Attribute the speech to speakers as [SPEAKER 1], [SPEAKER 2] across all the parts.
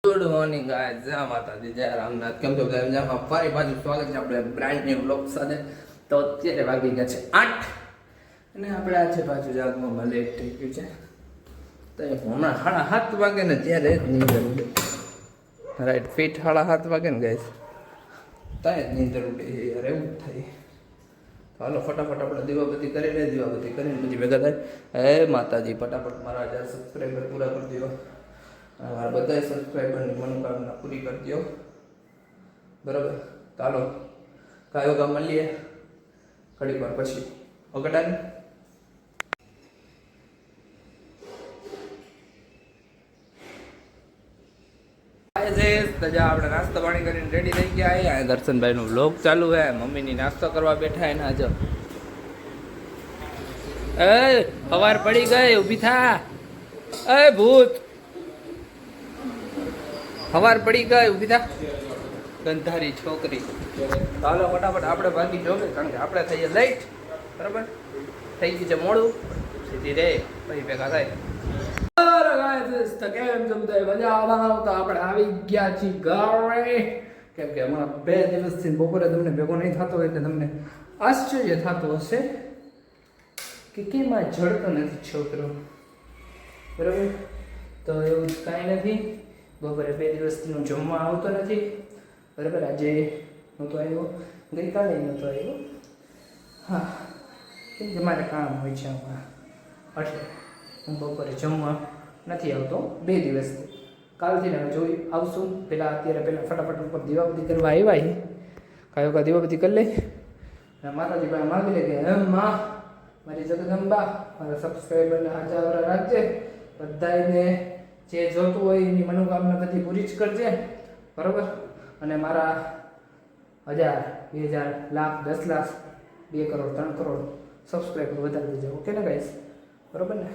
[SPEAKER 1] Good morning guys, જય માતાજી, જય રામનાથ. કેમ છો બધા? મજામાં? ફરી પાછું સ્વાગત છે આપણે બ્રાન્ડ ન્યુ બ્લોગ સાથે. તો અત્યારે વાગી ગયા છે 8 અને આપણે આજે પાછું જાગવામાં લેટ થઈ ગયું છે. તો હમણાં 7:30 વાગે ને ત્યારે નીંદર ઉડે. રાઈટ ફિટ 7:30 વાગે ને ગાઈસ, ત્યારે નીંદર ઉડે યાર, એવું જ થાય. હાલો ફટાફટ આપણે દીવાબત્તી કરી લે. દીવાબત્તી કરીને પછી ભેગા થાય. હે માતાજી, ફટાફટ મારા 1000 સબસ્ક્રાઈબર પૂરા કરી દો. મારા બધા સબસ્ક્રાઈબરની મનોકામના પૂરી કરી દો. બરાબર? ચાલો કાયો કામ મળીએ ઘડીક વાર પછી. Okay done. આપણે નાસ્તો પાણી કરીને રેડી થઈ ગયા. અહીંયા દર્શનભાઈનો વ્લોગ ચાલુ હે. મમ્મીની નાસ્તો કરવા બેઠા એના જો. એ સવાર પડી ગઈ, ઊભી થા. એ ભૂત, સવાર પડી ગઈ, ઊભી થા ગંધારી છોકરી. ચાલો ફટાફટ આપણે ભાગી જોગે, કારણ કે આપણે થઈએ લેટ. બરાબર? થઈ ગયું છે મોડું. સીધી રે પછી ભેગા થાય. કેમ જમતા મજા આવતા આપણે આવી ગયા છીએ ઘરે. કેમ કે હમણાં 2 દિવસથી બપોરે તમને ભેગો નહીં થતો, એટલે તમને આશ્ચર્ય થતું હશે કે કેમ આ જડતો નથી છોકરો. બરાબર? તો એવું કાંઈ નથી. બપોરે 2 દિવસથી હું જમવા આવતો નથી. બરાબર? આજે નહોતો આવ્યો, ગઈકાલે નહોતો આવ્યો. હા, કેમ કે મારે કામ હોય છે હમણાં, એટલે હું બપોરે જમવા નથી આવતો 2 દિવસથી. કાલથી ને જોઈ આવશું. પહેલાં ફટાફટ ઉપર દીવાબત્તી કરવા આવ્યા. કાયો કા દીવાબત્તી કરી લઈ. માતાજી પાસે માગી લે કે એમ માં, મારી જગદંબા, મારા સબસ્ક્રાઈબરને હાજર રાખજે. બધાને જે જોતું હોય એની મનોકામના બધી પૂરી જ કરજે. બરાબર? અને મારા 1000, 2000, લાખ, 10 લાખ, 2 કરોડ, 3 કરોડ સબસ્ક્રાઈબર વધારી દેજો. ઓકે ને ગાઈસ? બરાબર ને?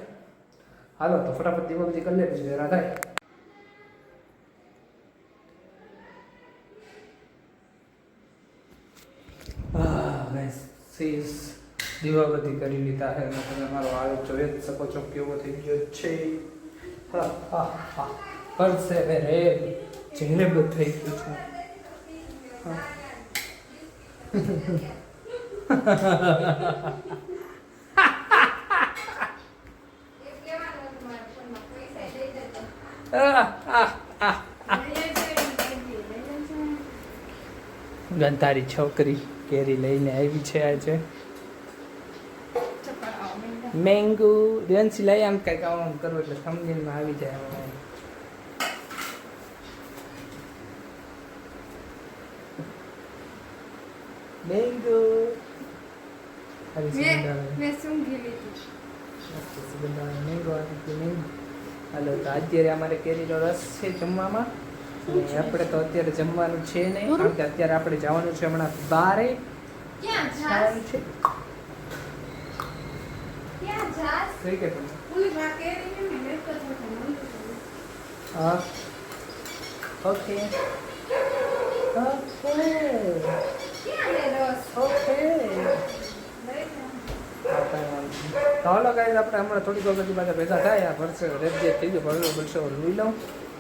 [SPEAKER 1] હાલો તો ફટાફટ દીવાબત્તી કરી લે પછી વેરા થાય. ગાઈસ સીસ દીવાબત્તી કરી લીધા છે. તમે મારો હાલ જોઈ જ શકો છો કેવો થઈ ગયો છે. હા હા હા, પરસે રે જેબ થઈ ગયું છે. ગંધારી છોકરી કેરી લઈને આવી છે આજે. મેંગો રેન્સી લઈ આમ કંઈક આમ કરવું એટલે સમજીને આવી જાય. મેંગો મેં સૂંઘી લીધું. મેંગો હાલો તો અત્યારે અમારે કેરીનો રસ છે જમવામાં. આપણે તો અત્યારે જમવાનું છે નહીં, કારણ કે અત્યારે આપણે જવાનું છે હમણાં બારે. જવાનું છે હા ઓકે ચાલો ગાઈસ, આપણે હમણાં થોડીક વખત પાછા ભેગા થાય. આ વર્ષે રેડિયેટ થઈ ગયો, વર્ષો લઈ લઉં.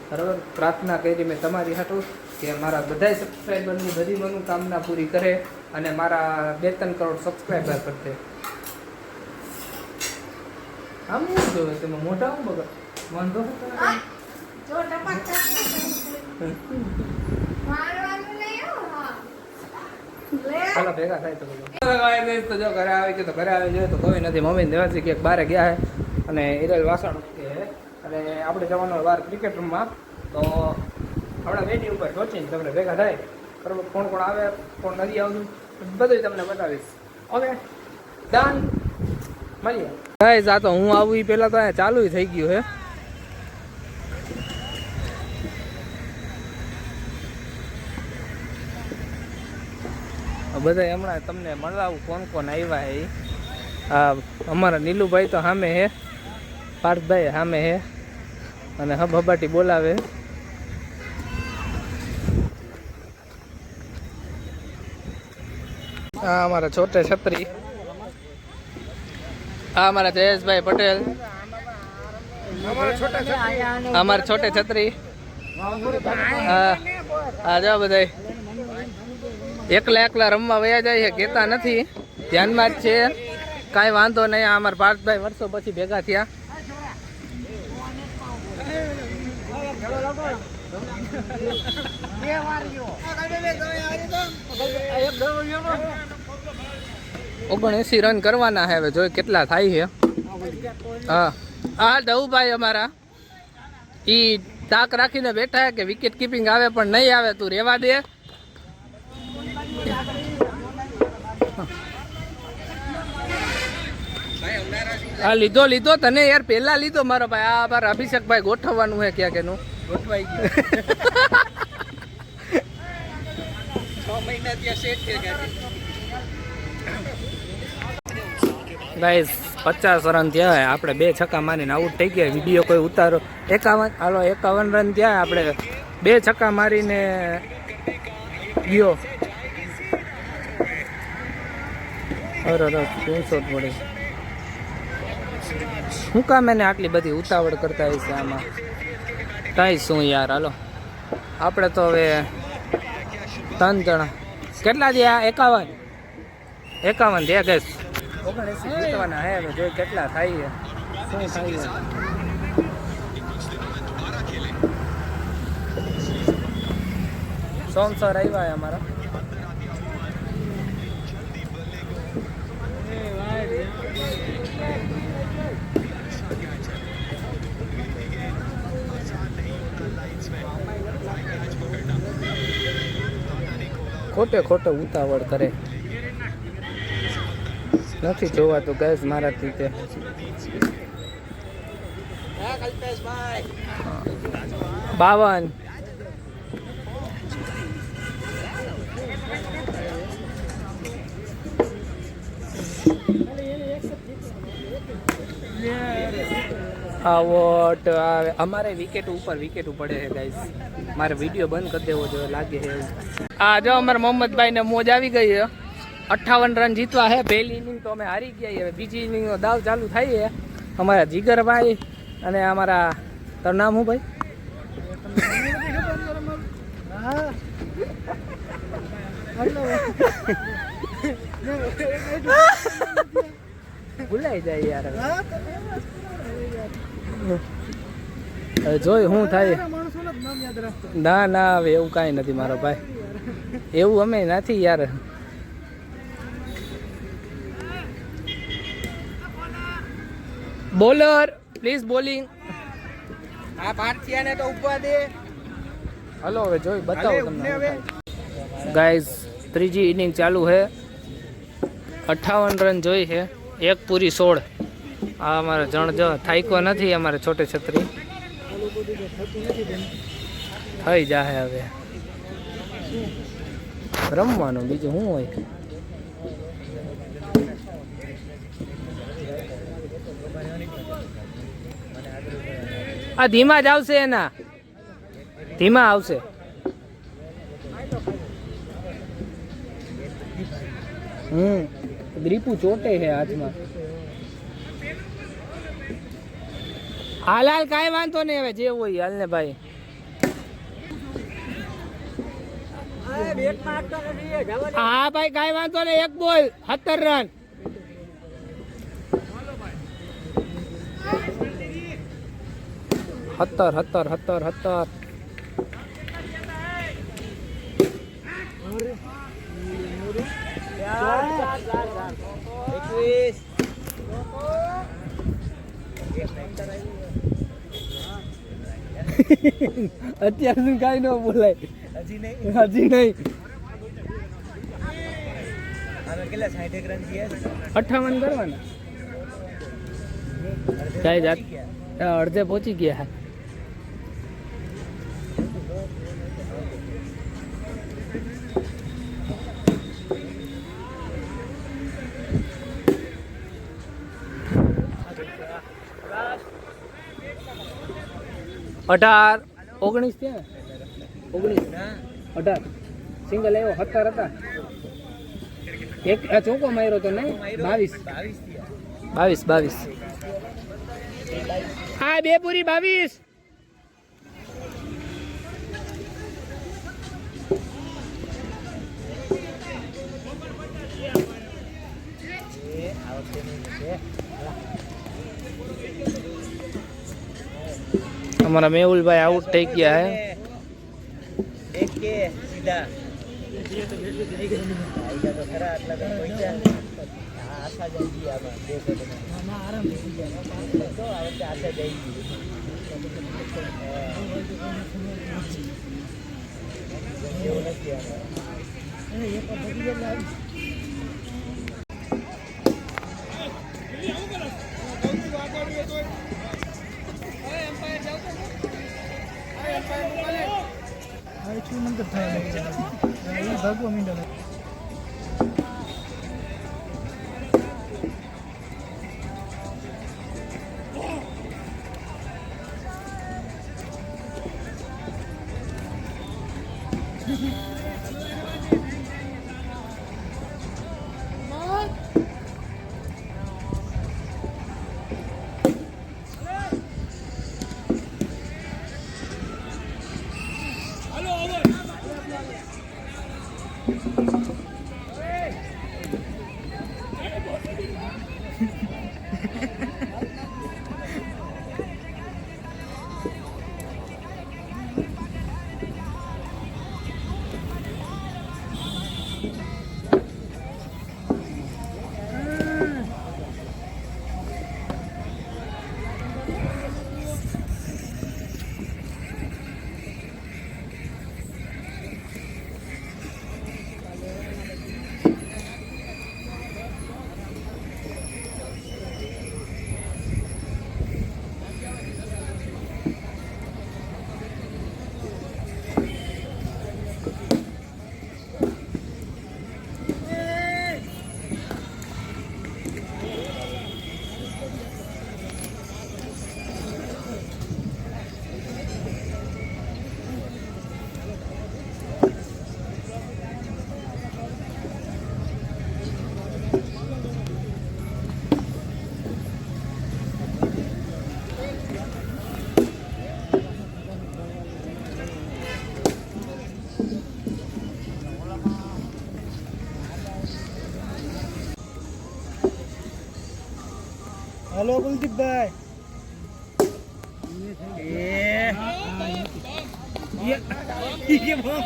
[SPEAKER 1] બરાબર? પ્રાર્થના કરી મેં તમારી હાટું કે મારા બધા સબસ્ક્રાઈબરની બધી મનોકામના પૂરી કરે અને મારા 2-3 કરોડ સબસ્ક્રાઈબર કરશે. આમ નહીં જોવે તમે મોટા હું બગડ વાંધો ચાલો ભેગા થાય તો જો ઘરે આવી ગયો. તો ઘરે આવી જોઈએ તો કોઈ નથી. મમ્મી દેવાથી કે બહાર ગયા છે અને હિરલ વાસણ કે, અને આપણે જવાનું બહાર ક્રિકેટ રૂમમાં. તો આપણા વેટી ઉપર પહોંચીને તમને ભેગા થાય. બરાબર? કોણ કોણ આવે, કોણ નથી આવતું, બધું તમને બતાવીશ. ઓકે ડન, મળીએ. ગાઈસ આ તો હું આવું એ પહેલાં તો અહીંયા ચાલુ થઈ ગયું હે. બધા હમણાં તમને મળાવું કોણ કોણ આવ્યા હે. હા, અમારા નીલુભાઈ તો સામે હે, પાર્થભાઈ સામે હે, અને હબાટી બોલાવે. હા અમારા છોટે છત્રી, હા हमारा जयेश भाई पटेल, हमारे छोटे छतरी હા જાઓ બધા એકલા એકલા રમવા વયા જાય છે, કહેતા નથી, ધ્યાનમાં જ છે, કાંઈ વાંધો નહીં. આ અમારા પાર્થભાઈ વર્ષો પછી ભેગા થયા. ઓગણએસી રન કરવાના છે, હવે જોઈ કેટલા થાય છે. હા હા દઉભાઈ અમારા ઈ તાક રાખીને બેઠા કે વિકેટ કીપિંગ આવે પણ નહીં આવે, તું રેવા દે. હા લીધો તને યાર પેલા લીધો મારો ભાઈ. આ મારા અભિષેકભાઈ ગોઠવવાનું છે ક્યાં કેનું ગોઠવાઈ ગયું. 6 મહિના ત્યાં સેટ થઈ ગયા ગાઈસ. 50 રન થયા, આપણે 2 છક્કા મારીને આઉટ થઈ ગયા. વિડીયો કોઈ ઉતારો 51 હાલો 51 રન થયા, આપણે 2 છક્કા મારીને ગયો. અરે સ્ક્રીનશોટ પડે. શું કામ એને આટલી બધી ઉતાવળ કરતા હશે આમાં? કઈ શું યાર. હાલો આપણે તો હવે 3 જણા કેટલા થયા? 51 થયા ગેસ. 79 જીતવાના હે, હવે જોઈ કેટલા થાય છે, શું થાય છે. સોમસર આવ્યા અમારા. ખોટે ઉતાવળ કરે, નથી જોવાતું ગેસ મારાથી તે. બાવન આઉટ. અમારે વિકેટ પડે છે ગાઈસ. મારે વિડીયો બંધ કરી દેવો જોઈએ લાગે છે. આ જો અમારે મોહમ્મદભાઈ ને મોજ આવી ગઈ છે. 58 રન જીતવા છે. પહેલી ઇનિંગ તો અમે હારી ગયા. હવે બીજી ઇનિંગનો દાવ ચાલુ થાય છે. અમારા જીગરભાઈ અને અમારા તારું નામ શું ભાઈ? ભૂલાઈ જાય યાર. જોઈ શું થાય. ના હવે એવું કાંઈ નથી મારો ભાઈ, એવું અમે નથી યાર. Bowler please bowling. આ ભારતીયને તો ઉભા દે. હલો હવે જોઈ બતાવો તમને ગાઈઝ. ત્રીજી ઇનિંગ ચાલુ છે. 58 રન જોઈ છે, 1 પૂરી 16. આ અમારે જણ જો થાયકો નથી. અમારે છોટે છત્રી થઈ જાય. હવે રમવાનું બીજું શું હોય. આ ધીમા જ આવશે, એના ધીમા આવશે. ગ્રીપુ ચોટે છે હાથમાં. હાલ કાંઈ વાંધો નહીં, હવે જે હોય હાલ ને ભાઈ. હા ભાઈ કાંઈ વાંધો નહીં. 1 બોલ 17 રન. સત્તર. અત્યાર સુધી કાંઈ ન બોલાય. હજી નહીં. 58 કરવાના. કાંઈ જાત અડધે પહોંચી ગયા. અઢાર 19 થયા. 18 સિંગલ આવ્યો. 17 હતા. એક ચોકો માર્યો તો નહીં. 22. હા 2 પૂરી 22. हमारा मेहुल भाई आउट टेक किया है
[SPEAKER 2] एक के सीधा आएगा तो खरा आटला तो पૈસા આશા જઈ ગઈ આમાં દેખો તમે ના આરામ થઈ ગયા તો આ વખતે આશા જઈ ગઈ એવું નથી આમાં એક બધી ગયેલા ભાગવા મીંડા हेलो कुलदीप भाई ये બીજી વાર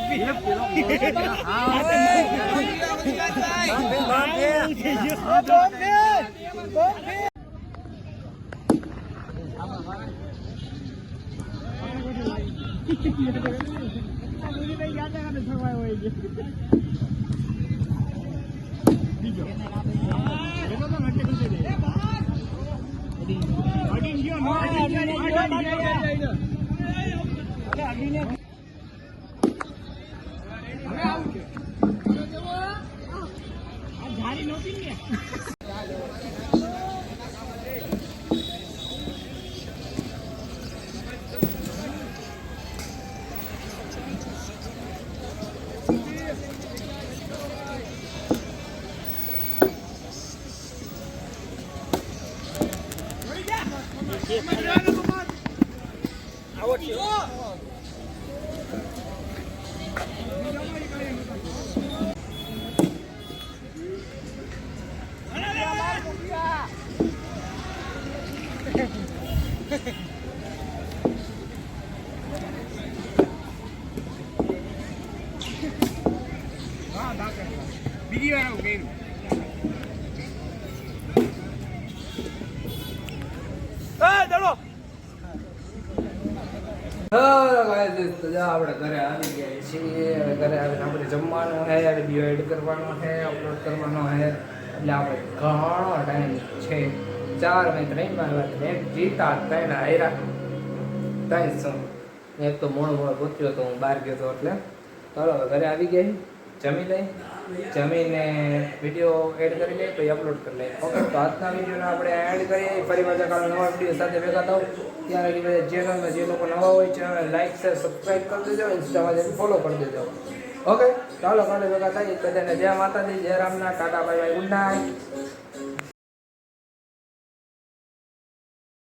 [SPEAKER 2] આવું કર્યું
[SPEAKER 1] આપણે ઘરે આવી ગયા છીએ. ઘરે આવીને આપણે જમવાનું છે, વિડીયો એડ કરવાનો છે, અપલોડ કરવાનો છે, એટલે આપણે ઘણો ટાઈમ છે. 4 ને 3 માં એક જીતા 3 હાર્યા 300. એક તો મોડો પહોંચ્યો તો હું બહાર ગયો હતો એટલે ચાલો ઘરે આવી ગયા. જમી લઈ, જમીને વિડીયો એડ કરી લઈએ પછી અપલોડ કરી લઈએ. ઓકે, તો આજના વિડીયોને આપણે એડ કરીએ. ફરી પાછા કાલે નવા વિડીયો સાથે ભેગા થાવ. ત્યાં લગી બધા ચેનલમાં જે લોકો નવા હોય ચેનલને લાઈક શેર સબસ્ક્રાઈબ કરી દેજો, ઇન્સ્ટામાં ફોલો કરી દેજો. ઓકે, ચાલો કાલે ભેગા થાય. બધાને જય માતાજી, જય રામના, Tata bye bye, good night.